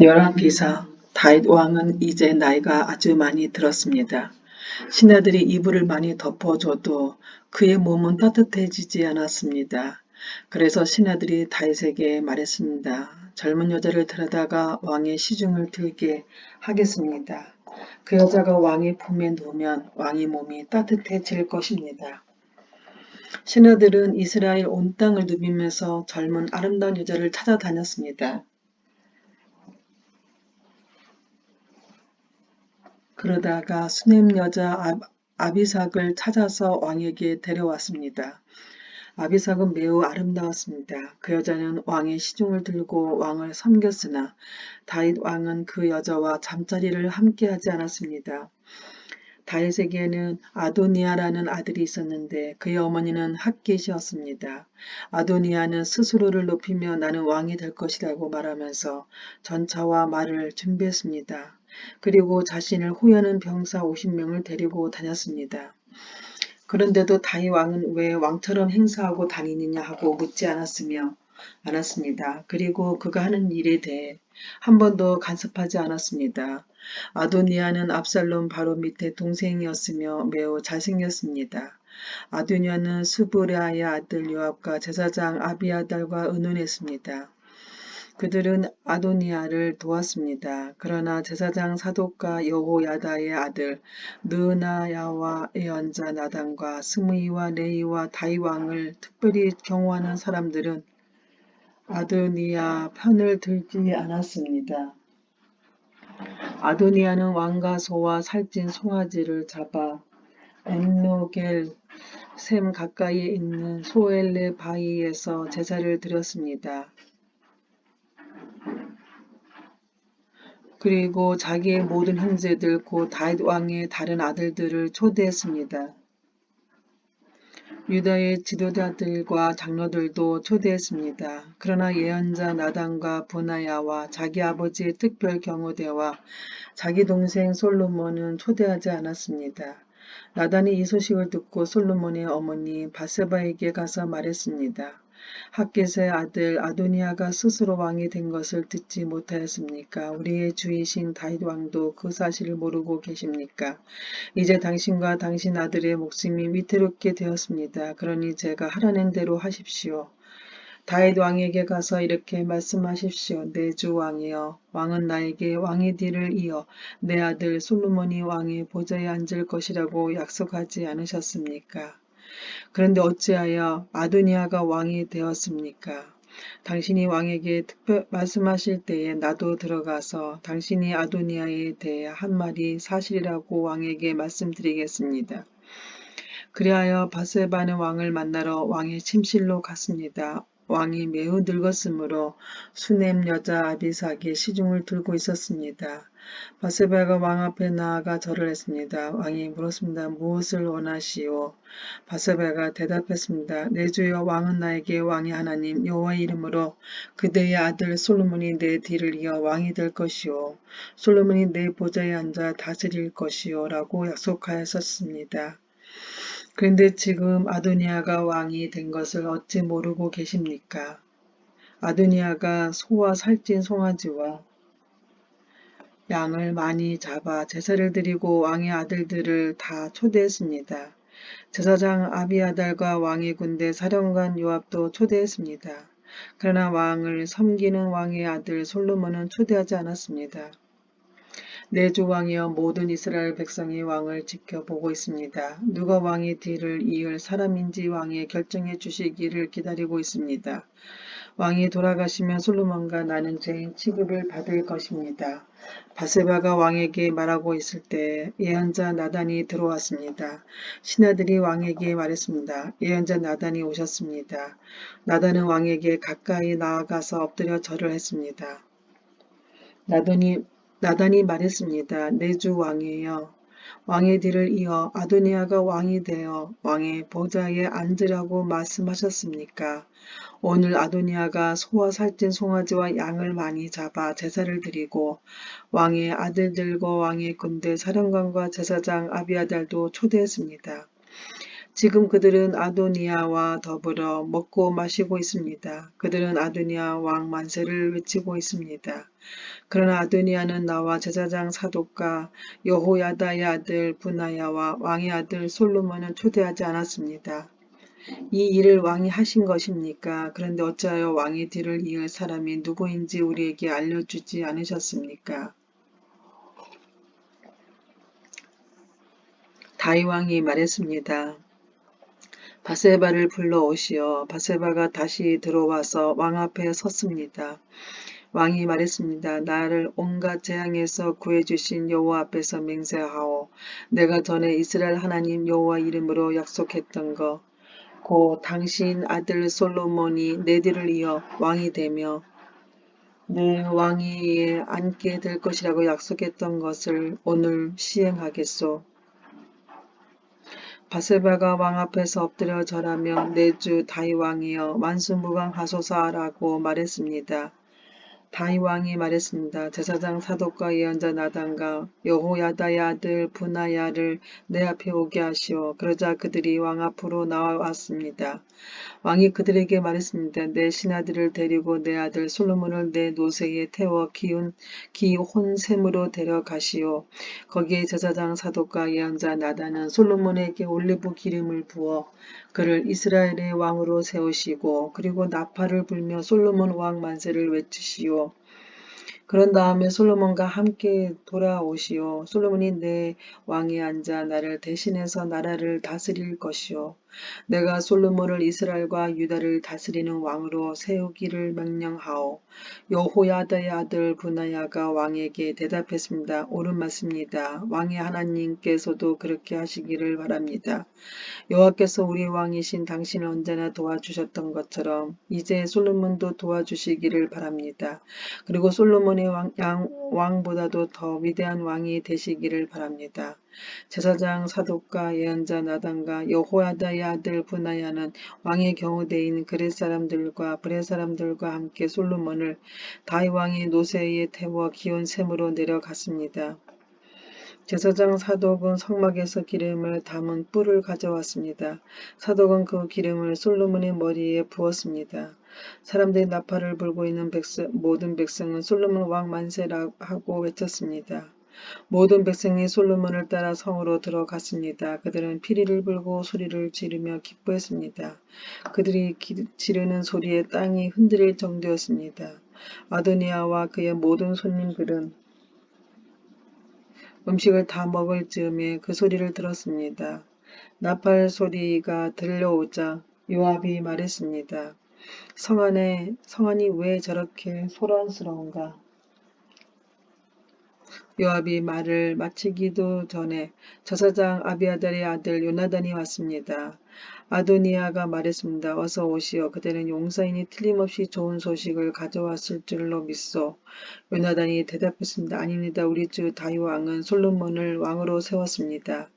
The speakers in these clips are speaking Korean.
열왕기사 다윗 왕은 이제 나이가 아주 많이 들었습니다. 신하들이 이불을 많이 덮어줘도 그의 몸은 따뜻해지지 않았습니다. 그래서 신하들이 다윗에게 말했습니다. 젊은 여자를 데려다가 왕의 시중을 들게 하겠습니다. 그 여자가 왕의 품에 누우면 왕의 몸이 따뜻해질 것입니다. 신하들은 이스라엘 온 땅을 누비면서 젊은 아름다운 여자를 찾아다녔습니다. 그러다가 수넴 여자 아비삭을 찾아서 왕에게 데려왔습니다. 아비삭은 매우 아름다웠습니다. 그 여자는 왕의 시중을 들고 왕을 섬겼으나 다윗 왕은 그 여자와 잠자리를 함께하지 않았습니다. 다윗에게는 아도니아라는 아들이 있었는데 그의 어머니는 핫겟이었습니다. 아도니아는 스스로를 높이며 나는 왕이 될 것이라고 말하면서 전차와 말을 준비했습니다. 그리고 자신을 호위하는 병사 50명을 데리고 다녔습니다. 그런데도 다윗 왕은 왜 왕처럼 행사하고 다니느냐 하고 묻지 않았습니다. 그리고 그가 하는 일에 대해 한 번도 간섭하지 않았습니다. 아도니아는 압살롬 바로 밑에 동생이었으며 매우 잘생겼습니다. 아도니아는 스브라의 아들 요압과 제사장 아비아달과 의논했습니다. 그들은 아도니아를 도왔습니다. 그러나 제사장 사독과 여호야다의 아들 느나야와 예언자 나단과 스므이와 레이와 다윗 왕을 특별히 경호하는 사람들은 아도니아 편을 들지 않았습니다. 아도니아는 왕과 소와 살찐 송아지를 잡아 엔로겔 샘 가까이에 있는 소엘레 바위에서 제사를 드렸습니다. 그리고 자기의 모든 형제들 곧 다윗 왕의 다른 아들들을 초대했습니다. 유다의 지도자들과 장로들도 초대했습니다. 그러나 예언자 나단과 브나야와 자기 아버지의 특별 경호대와 자기 동생 솔로몬은 초대하지 않았습니다. 나단이 이 소식을 듣고 솔로몬의 어머니 바세바에게 가서 말했습니다. 핫겟의 아들 아도니아가 스스로 왕이 된 것을 듣지 못하였습니까? 우리의 주이신 다윗 왕도 그 사실을 모르고 계십니까? 이제 당신과 당신 아들의 목숨이 위태롭게 되었습니다. 그러니 제가 하라는 대로 하십시오. 다윗 왕에게 가서 이렇게 말씀하십시오. 내 주 왕이여, 왕은 나에게 왕의 뒤를 이어 내 아들 솔로몬이 왕의 보좌에 앉을 것이라고 약속하지 않으셨습니까? 그런데 어찌하여 아도니아가 왕이 되었습니까? 당신이 왕에게 말씀하실 때에 나도 들어가서 당신이 아도니아에 대해 한 말이 사실이라고 왕에게 말씀드리겠습니다. 그리하여 바세바는 왕을 만나러 왕의 침실로 갔습니다. 왕이 매우 늙었으므로 수넴 여자 아비삭이 시중을 들고 있었습니다. 바세바가 왕 앞에 나아가 절을 했습니다. 왕이 물었습니다. 무엇을 원하시오? 바세바가 대답했습니다. 내 주여 왕은 나에게 왕의 하나님 여호와의 이름으로 그대의 아들 솔로몬이 내 뒤를 이어 왕이 될 것이오. 솔로몬이 내 보좌에 앉아 다스릴 것이오 라고 약속하였었습니다. 그런데 지금 아도니아가 왕이 된 것을 어찌 모르고 계십니까? 아도니아가 소와 살찐 송아지와 양을 많이 잡아 제사를 드리고 왕의 아들들을 다 초대했습니다. 제사장 아비아달과 왕의 군대 사령관 요압도 초대했습니다. 그러나 왕을 섬기는 왕의 아들 솔로몬은 초대하지 않았습니다. 내 주 왕이여 모든 이스라엘 백성이 왕을 지켜보고 있습니다. 누가 왕의 뒤를 이을 사람인지 왕에 결정해 주시기를 기다리고 있습니다. 왕이 돌아가시면 솔로몬과 나는 죄인 취급을 받을 것입니다. 바세바가 왕에게 말하고 있을 때 예언자 나단이 들어왔습니다. 신하들이 왕에게 말했습니다. 예언자 나단이 오셨습니다. 나단은 왕에게 가까이 나아가서 엎드려 절을 했습니다. 나단이 말했습니다. 내 주 왕이여, 왕의 뒤를 이어 아도니아가 왕이 되어 왕의 보좌에 앉으라고 말씀하셨습니까? 오늘 아도니아가 소와 살찐 송아지와 양을 많이 잡아 제사를 드리고 왕의 아들들과 왕의 군대 사령관과 제사장 아비아달도 초대했습니다. 지금 그들은 아도니아와 더불어 먹고 마시고 있습니다. 그들은 아도니아 왕 만세를 외치고 있습니다. 그러나 아도니아는 나와 제사장 사독과 여호야다의 아들 분하야와 왕의 아들 솔로몬은 초대하지 않았습니다. 이 일을 왕이 하신 것입니까? 그런데 어찌하여 왕의 뒤를 이을 사람이 누구인지 우리에게 알려주지 않으셨습니까? 다윗 왕이 말했습니다. 바세바를 불러오시어. 바세바가 다시 들어와서 왕 앞에 섰습니다. 왕이 말했습니다. 나를 온갖 재앙에서 구해주신 여호와 앞에서 맹세하오. 내가 전에 이스라엘 하나님 여호와 이름으로 약속했던 것, 곧 당신 아들 솔로몬이 내 뒤를 이어 왕이 되며 내 왕위에 앉게 될 것이라고 약속했던 것을 오늘 시행하겠소. 바세바가 왕 앞에서 엎드려 절하며 내 주 다윗 왕이여 만수무강하소서라고 말했습니다. 다윗 왕이 말했습니다. 제사장 사독과 예언자 나단과 여호야다의 아들 분하야를 내 앞에 오게 하시오. 그러자 그들이 왕 앞으로 나와왔습니다. 왕이 그들에게 말했습니다. 내 신하들을 데리고 내 아들 솔로몬을 내 노새에 태워 기혼샘으로 데려가시오. 거기에 제사장 사독과 예언자 나단은 솔로몬에게 올리브 기름을 부어 그를 이스라엘의 왕으로 세우시고 그리고 나팔을 불며 솔로몬 왕 만세를 외치시오. 그런 다음에 솔로몬과 함께 돌아오시오. 솔로몬이 내 왕에 앉아 나를 대신해서 나라를 다스릴 것이오. 내가 솔로몬을 이스라엘과 유다를 다스리는 왕으로 세우기를 명령하오. 여호야다의 아들 분하야가 왕에게 대답했습니다. 옳은 말씀입니다. 왕의 하나님께서도 그렇게 하시기를 바랍니다. 여호와께서 우리 왕이신 당신을 언제나 도와주셨던 것처럼 이제 솔로몬도 도와주시기를 바랍니다. 그리고 솔로몬의 왕보다도 더 위대한 왕이 되시기를 바랍니다. 제사장 사독과 예언자 나단과 여호야다의 아들 분하야는 왕의 경호대인 그렛 사람들과 브렛 사람들과 함께 솔로몬을 다윗 왕의 노새에 태워 기온샘으로 내려갔습니다. 제사장 사독은 성막에서 기름을 담은 뿔을 가져왔습니다. 사독은 그 기름을 솔로몬의 머리에 부었습니다. 사람들이 나팔을 불고 있는 모든 백성은 솔로몬 왕 만세라고 외쳤습니다. 모든 백성이 솔로몬을 따라 성으로 들어갔습니다. 그들은 피리를 불고 소리를 지르며 기뻐했습니다. 그들이 지르는 소리에 땅이 흔들릴 정도였습니다. 아도니아와 그의 모든 손님들은 음식을 다 먹을 즈음에 그 소리를 들었습니다. 나팔 소리가 들려오자 요압이 말했습니다. 성안이 왜 저렇게 소란스러운가? 요압이 말을 마치기도 전에 저사장 아비아달의 아들 요나단이 왔습니다. 아도니아가 말했습니다. 어서 오시오. 그대는 용사이니 틀림없이 좋은 소식을 가져왔을 줄로 믿소. 요나단이 대답했습니다. 아닙니다. 우리 주 다윗 왕은 솔로몬을 왕으로 세웠습니다.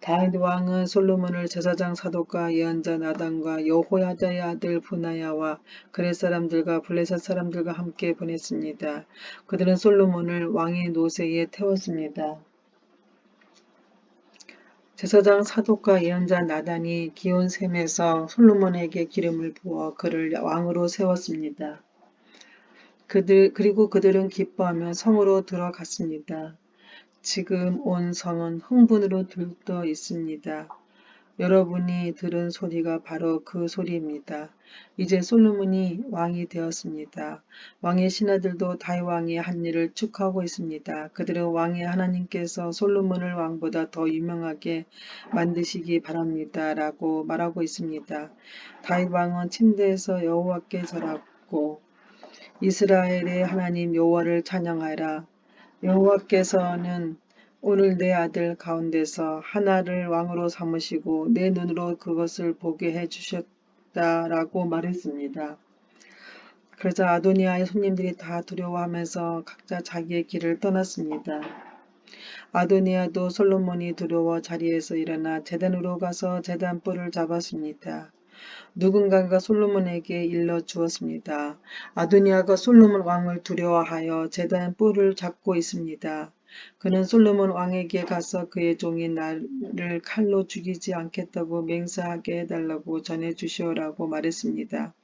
다윗 왕은 솔로몬을 제사장 사독과 예언자 나단과 여호야다의 아들 분하야와 그렛 사람들과 블레셋 사람들과 함께 보냈습니다. 그들은 솔로몬을 왕의 노새에 태웠습니다. 제사장 사독과 예언자 나단이 기온샘에서 솔로몬에게 기름을 부어 그를 왕으로 세웠습니다. 그리고 그들은 기뻐하며 성으로 들어갔습니다. 지금 온 성은 흥분으로 들떠 있습니다. 여러분이 들은 소리가 바로 그 소리입니다. 이제 솔로몬이 왕이 되었습니다. 왕의 신하들도 다윗 왕의 한 일을 축하하고 있습니다. 그들은 왕의 하나님께서 솔로몬을 왕보다 더 유명하게 만드시기 바랍니다. 라고 말하고 있습니다. 다윗 왕은 침대에서 여호와께 절하고 이스라엘의 하나님 여호와를 찬양하라. 여호와께서는 오늘 내 아들 가운데서 하나를 왕으로 삼으시고 내 눈으로 그것을 보게 해주셨다라고 말했습니다. 그러자 아도니아의 손님들이 다 두려워하면서 각자 자기의 길을 떠났습니다. 아도니아도 솔로몬이 두려워 자리에서 일어나 제단으로 가서 제단 뿔을 잡았습니다. 누군가가 솔로몬에게 일러 주었습니다. 아도니아가 솔로몬 왕을 두려워하여 제단 뿔을 잡고 있습니다. 그는 솔로몬 왕에게 가서 그의 종이 나를 칼로 죽이지 않겠다고 맹세하게 해달라고 전해주시오라고 말했습니다.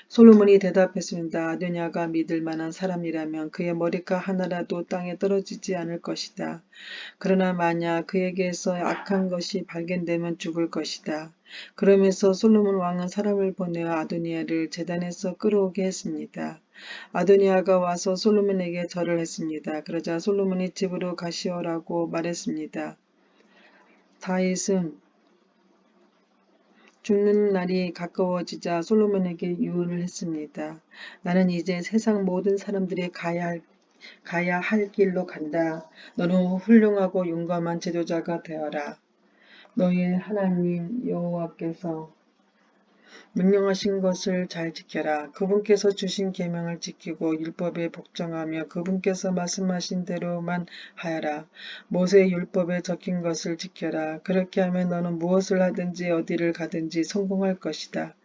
솔로몬이 대답했습니다. 아도니아가 믿을 만한 사람이라면 그의 머리칼 하나라도 땅에 떨어지지 않을 것이다. 그러나 만약 그에게서 악한 것이 발견되면 죽을 것이다. 그러면서 솔로몬 왕은 사람을 보내어 아도니아를 제단에서 끌어오게 했습니다. 아도니아가 와서 솔로몬에게 절을 했습니다. 그러자 솔로몬이 집으로 가시오라고 말했습니다. 다윗은 죽는 날이 가까워지자 솔로몬에게 유언을 했습니다. 나는 이제 세상 모든 사람들이 가야 할 길로 간다. 너는 훌륭하고 용감한 지도자가 되어라. 너의 하나님 여호와께서 명령하신 것을 잘 지켜라. 그분께서 주신 계명을 지키고 율법에 복종하며 그분께서 말씀하신 대로만 하여라. 모세의 율법에 적힌 것을 지켜라. 그렇게 하면 너는 무엇을 하든지 어디를 가든지 성공할 것이다.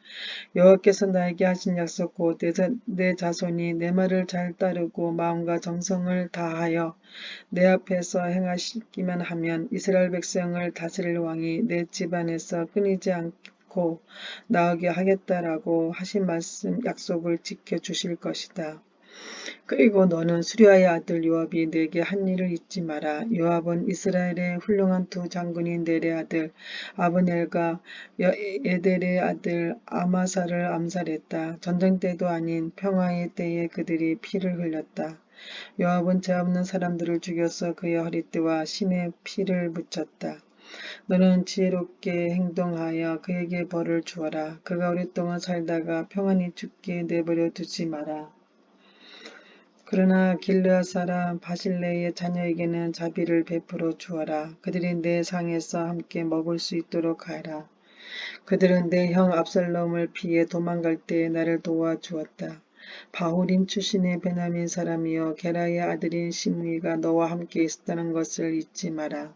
여호와께서 나에게 하신 약속 곧 내 자손이 내 말을 잘 따르고 마음과 정성을 다하여 내 앞에서 행하시기만 하면 이스라엘 백성을 다스릴 왕이 내 집안에서 끊이지 않고 나오게 하겠다라고 하신 말씀 약속을 지켜주실 것이다. 그리고 너는 수리아의 아들 요압이 내게 한 일을 잊지 마라. 요압은 이스라엘의 훌륭한 두 장군인 넬의 아들 아브넬과 에델의 아들 아마사를 암살했다. 전쟁 때도 아닌 평화의 때에 그들이 피를 흘렸다. 요압은 죄 없는 사람들을 죽여서 그의 허리띠와 신의 피를 묻혔다. 너는 지혜롭게 행동하여 그에게 벌을 주어라. 그가 오랫동안 살다가 평안히 죽게 내버려 두지 마라. 그러나 길르앗 사람 바실레의 자녀에게는 자비를 베풀어 주어라. 그들이 내 상에서 함께 먹을 수 있도록 하라. 그들은 내 형 압살롬을 피해 도망갈 때에 나를 도와주었다. 바후림 출신의 베냐민 사람이여 게라의 아들인 시므이가 너와 함께 있었다는 것을 잊지 마라.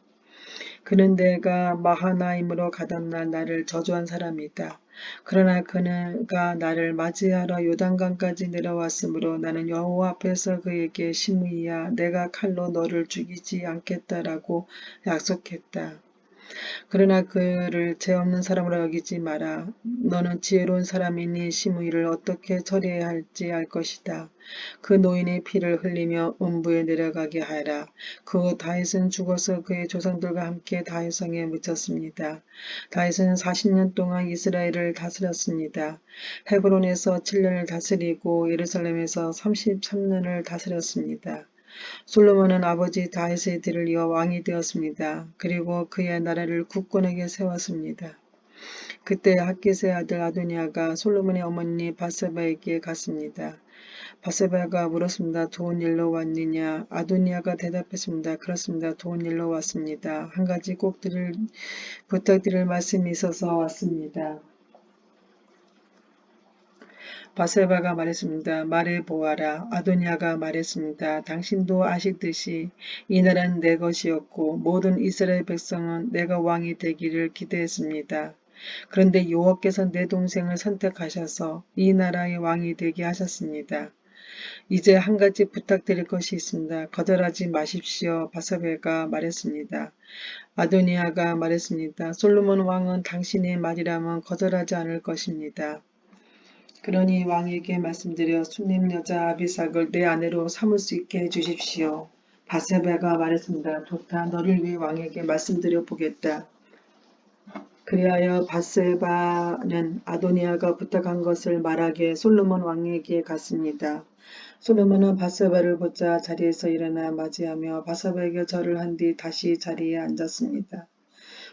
그는 내가 마하나임으로 가던 날 나를 저주한 사람이다. 그러나 그가 나를 맞이하러 요단강까지 내려왔으므로 나는 여호와 앞에서 그에게 시므이야 내가 칼로 너를 죽이지 않겠다라고 약속했다. 그러나 그를 죄 없는 사람으로 여기지 마라. 너는 지혜로운 사람이니 시므이를 어떻게 처리해야 할지 알 것이다. 그 노인의 피를 흘리며 음부에 내려가게 하라. 그 후 다윗은 죽어서 그의 조상들과 함께 다윗성에 묻혔습니다. 다윗은 40년 동안 이스라엘을 다스렸습니다. 헤브론에서 7년을 다스리고 예루살렘에서 33년을 다스렸습니다. 솔로몬은 아버지 다윗의 뒤를 이어 왕이 되었습니다. 그리고 그의 나라를 국군에게 세웠습니다. 그때 핫깃의 아들 아도니아가 솔로몬의 어머니 바세바에게 갔습니다. 바세바가 물었습니다. 좋은 일로 왔느냐? 아도니아가 대답했습니다. 그렇습니다. 좋은 일로 왔습니다. 한 가지 꼭 부탁드릴 말씀이 있어서 왔습니다. 바세바가 말했습니다. 말해보아라. 아도니아가 말했습니다. 당신도 아시듯이 이 나라는 내 것이었고 모든 이스라엘 백성은 내가 왕이 되기를 기대했습니다. 그런데 여호와께서 내 동생을 선택하셔서 이 나라의 왕이 되게 하셨습니다. 이제 한 가지 부탁드릴 것이 있습니다. 거절하지 마십시오. 바세바가 말했습니다. 아도니아가 말했습니다. 솔로몬 왕은 당신의 말이라면 거절하지 않을 것입니다. 그러니 왕에게 말씀드려 순림 여자 아비삭을 내 아내로 삼을 수 있게 해주십시오. 바세바가 말했습니다. 좋다. 너를 위해 왕에게 말씀드려 보겠다. 그리하여 바세바는 아도니아가 부탁한 것을 말하게 솔로몬 왕에게 갔습니다. 솔로몬은 바세바를 보자 자리에서 일어나 맞이하며 바세바에게 절을 한 뒤 다시 자리에 앉았습니다.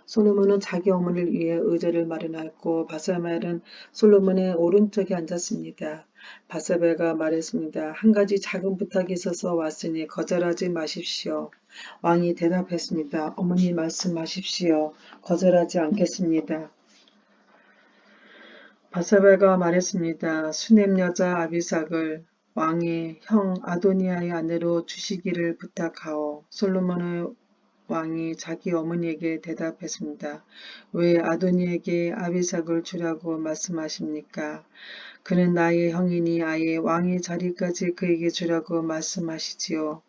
솔로몬은 자기 어머니를 위해 의자를 마련하였고 바세바는 솔로몬의 오른쪽에 앉았습니다. 바세바가 말했습니다. 한 가지 작은 부탁이 있어서 왔으니 거절하지 마십시오. 왕이 대답했습니다. 어머니 말씀하십시오. 거절하지 않겠습니다. 바세바가 말했습니다. 수넴 여자 아비삭을 왕의 형 아도니아의 아내로 주시기를 부탁하오. 솔로몬의 왕이 자기 어머니에게 대답했습니다. 왜 아도니에게 아비삭을 주라고 말씀하십니까? 그는 나의 형이니 아예 왕의 자리까지 그에게 주라고 말씀하시지요.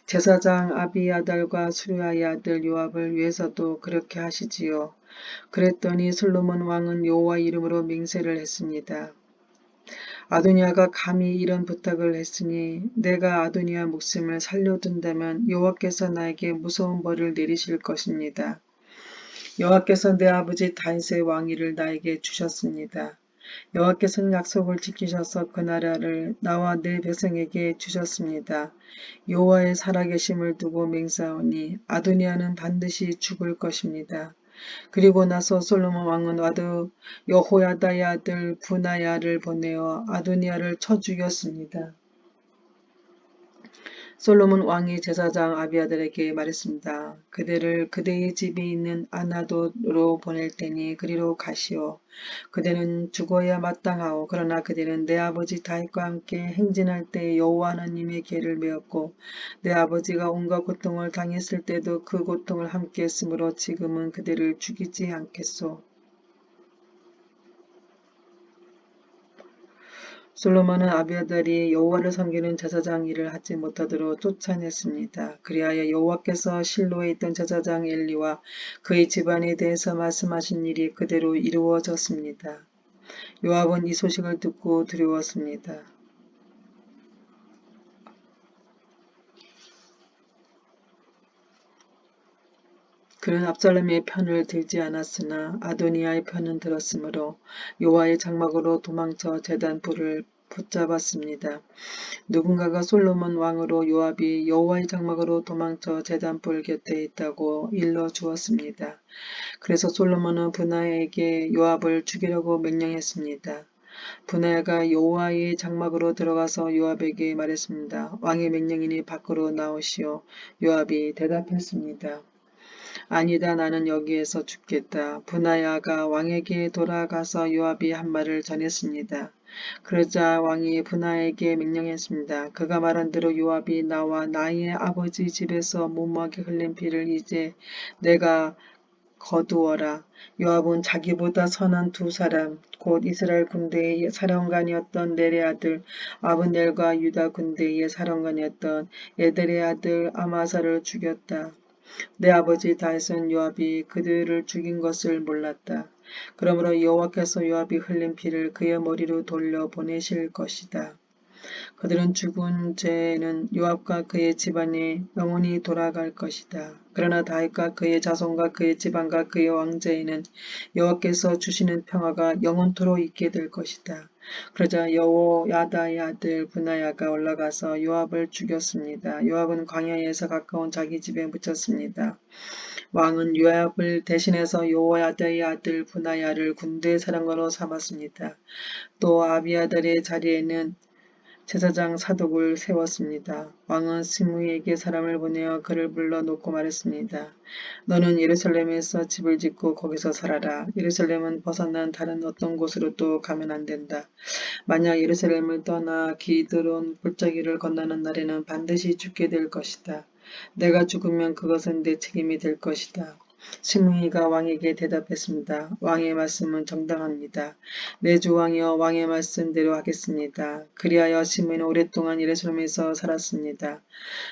제사장 아비아달과 수르야의 아들 요압을 위해서도 그렇게 하시지요. 그랬더니 솔로몬 왕은 여호와 이름으로 맹세를 했습니다. 아도니아가 감히 이런 부탁을 했으니 내가 아도니아 목숨을 살려둔다면 여호와께서 나에게 무서운 벌을 내리실 것입니다. 여호와께서 내 아버지 다윗의 왕위를 나에게 주셨습니다. 여호와께서는 약속을 지키셔서 그 나라를 나와 내 백성에게 주셨습니다. 여호와의 살아계심을 두고 맹세하오니 아도니아는 반드시 죽을 것입니다. 그리고 나서 솔로몬 왕은 여호야다의 아들 분하야를 보내어 아도니아를 쳐 죽였습니다. 솔로몬 왕이 제사장 아비아들에게 말했습니다. 그대를 그대의 집에 있는 아나도로 보낼 테니 그리로 가시오. 그대는 죽어야 마땅하오. 그러나 그대는 내 아버지 다윗과 함께 행진할 때 여호와 하나님의 계를 메었고 내 아버지가 온갖 고통을 당했을 때도 그 고통을 함께 했으므로 지금은 그대를 죽이지 않겠소. 솔로몬은 아비아달이 여호와를 섬기는 제사장 일을 하지 못하도록 쫓아냈습니다. 그리하여 여호와께서 실로에 있던 제사장 엘리와 그의 집안에 대해서 말씀하신 일이 그대로 이루어졌습니다. 요압은 이 소식을 듣고 두려웠습니다. 그는 압살롬의 편을 들지 않았으나 아도니아의 편은 들었으므로 여호와의 장막으로 도망쳐 제단 불을 붙잡았습니다. 누군가가 솔로몬 왕으로 요압이 여호와의 장막으로 도망쳐 제단불 곁에 있다고 일러주었습니다. 그래서 솔로몬은 분하야에게 요압을 죽이려고 명령했습니다. 분하야가 여호와의 장막으로 들어가서 요압에게 말했습니다. 왕의 명령이니 밖으로 나오시오. 요압이 대답했습니다. 아니다 나는 여기에서 죽겠다. 분하야가 왕에게 돌아가서 요압이 한 말을 전했습니다. 그러자 왕이 분하야에게 명령했습니다. 그가 말한 대로 요압이 나와 나의 아버지 집에서 무모하게 흘린 피를 이제 내가 거두어라. 요압은 자기보다 선한 두 사람 곧 이스라엘 군대의 사령관이었던 넬의 아들 아브넬과 유다 군대의 사령관이었던 에델의 아들 아마사를 죽였다. 내 아버지 다윗은 요압이 그들을 죽인 것을 몰랐다. 그러므로 여호와께서 요압이 흘린 피를 그의 머리로 돌려 보내실 것이다. 그들은 죽은 죄는 요압과 그의 집안에 영원히 돌아갈 것이다. 그러나 다윗과 그의 자손과 그의 집안과 그의 왕제에는 여호와께서 주시는 평화가 영원토록 있게 될 것이다. 그러자 여호야다의 아들 분하야가 올라가서 요압을 죽였습니다. 요압은 광야에서 가까운 자기 집에 묻혔습니다. 왕은 요압을 대신해서 여호야다의 아들 분하야를 군대 사령관으로 삼았습니다. 또 아비아달의 자리에는 제사장 사독을 세웠습니다. 왕은 스무이에게 사람을 보내어 그를 불러놓고 말했습니다. 너는 예루살렘에서 집을 짓고 거기서 살아라. 예루살렘은 벗어난 다른 어떤 곳으로도 가면 안 된다. 만약 예루살렘을 떠나 기드론 골짜기를 건너는 날에는 반드시 죽게 될 것이다. 내가 죽으면 그것은 내 책임이 될 것이다. 시므이가 왕에게 대답했습니다. 왕의 말씀은 정당합니다. 내 주 왕이여 왕의 말씀대로 하겠습니다. 그리하여 시므이는 오랫동안 예루살렘에서 살았습니다.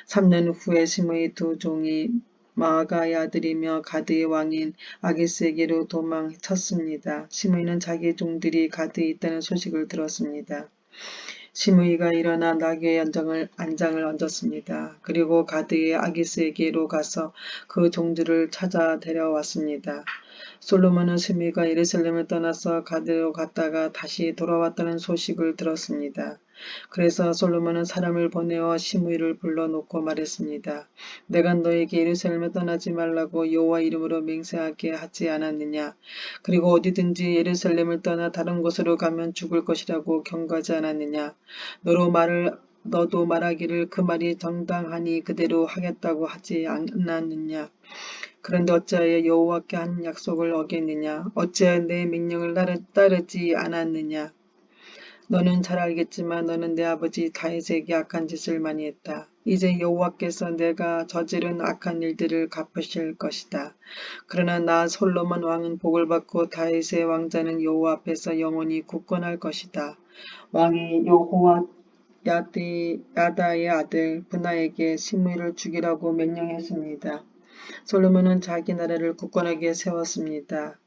3년 후에 시므이 두 종이 마아가의 아들이며 가드의 왕인 아기스에게로 도망쳤습니다. 시므이는 자기 종들이 가드에 있다는 소식을 들었습니다. 시므이가 일어나 나귀의 안장을 얹었습니다. 그리고 가드의 아기스에게로 가서 그 종들을 찾아 데려왔습니다. 솔로몬은 시므이가 예루살렘을 떠나서 가드로 갔다가 다시 돌아왔다는 소식을 들었습니다. 그래서 솔로몬은 사람을 보내어 시므이를 불러놓고 말했습니다. 내가 너에게 예루살렘을 떠나지 말라고 여호와 이름으로 맹세하게 하지 않았느냐. 그리고 어디든지 예루살렘을 떠나 다른 곳으로 가면 죽을 것이라고 경고하지 않았느냐. 너도 말하기를 그 말이 정당하니 그대로 하겠다고 하지 않았느냐. 그런데 어찌하여 여호와께 한 약속을 어겼느냐. 어찌하여 내 명령을 따르지 않았느냐. 너는 잘 알겠지만 너는 내 아버지 다윗에게 악한 짓을 많이 했다. 이제 여호와께서 내가 저지른 악한 일들을 갚으실 것이다. 그러나 나 솔로몬 왕은 복을 받고 다윗의 왕자는 여호와 앞에서 영원히 굳건할 것이다. 왕이 야다의 아들 분하에게 시므이를 죽이라고 명령했습니다. 솔로몬은 자기 나라를 굳건하게 세웠습니다.